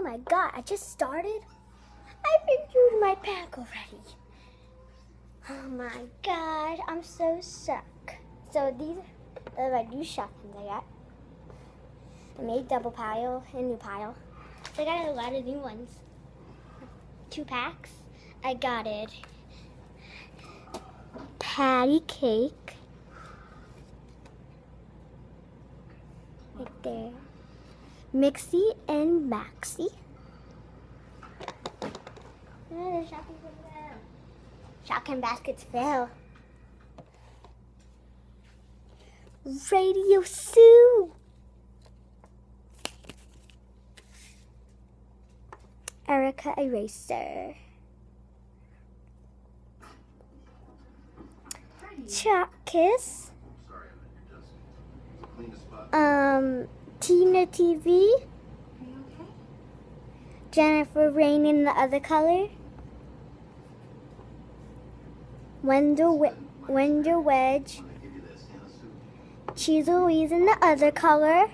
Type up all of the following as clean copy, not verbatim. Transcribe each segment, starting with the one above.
Oh my god, I just started? I reviewed my pack already. Oh my god, I'm so stuck. So these are my new Shopkins I got. I made double pile and new pile. So I got a lot of new ones. 2 packs. I got it. Patty cake. Right there. Mixie and Maxie. Oh, the Shopkins baskets fell. Radio Sue. Erica Eraser. Chop Kiss. Tina TV. Jennifer Rain in the other color. Wendell Wedge. Cheese Louise in the other color.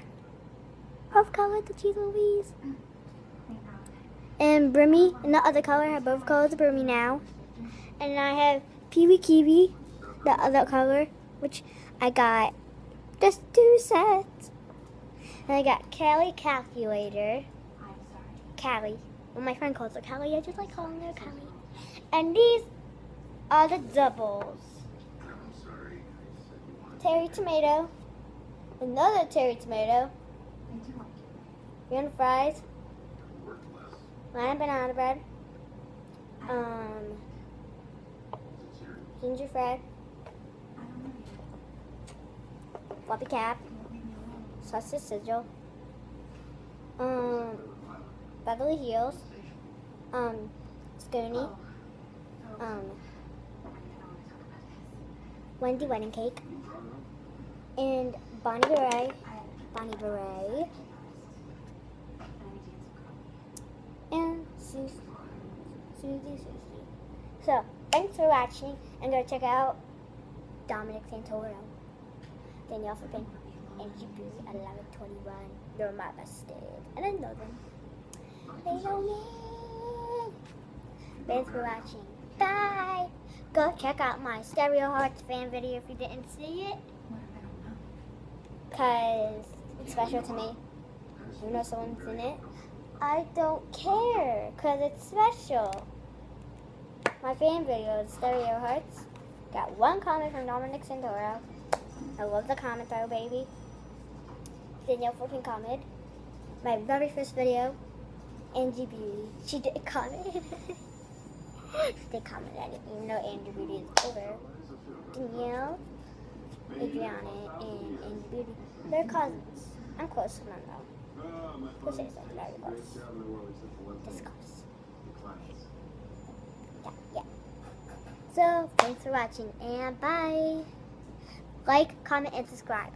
Both colors, the Cheese Louise. And Brimmy in the other color. I have both colors of Brimmy now. And I have Peewee Kiwi, the other color, which I got just 2 sets. And I got Callie Calculator. Callie. Well, my friend calls her Callie. I just like calling her Callie. And these are the doubles. Terry Tomato. Another Terry Tomato. Green fries. Lime banana bread. Ginger bread. Floppy cap. Sausage sizzle. Beverly Hills. Scoonie. Wendy wedding cake. And Bonnie Beret. And Susie. So, thanks for watching, and go check out Dominic Santoro, Danielle Flippin, and G.B. 1121. They're my bested, and I know them. They know me. Thanks for watching. Bye. Go check out my Stereo Hearts fan video if you didn't see it, because it's special to me. You know someone's in it. I don't care, because it's special. My fan video is Stereo Hearts. Got 1 comment from Dominic Santoro. I love the comment though, baby. Danielle freaking comment. My very first video. Angie Beauty. She did comment. She did comment on it, even though Angie Beauty is over. Danielle, Adriana, and Angie Beauty. They're cousins. I'm close to them though. Who says that? Very close. This close. Yeah. So, thanks for watching, and bye. Like, comment, and subscribe.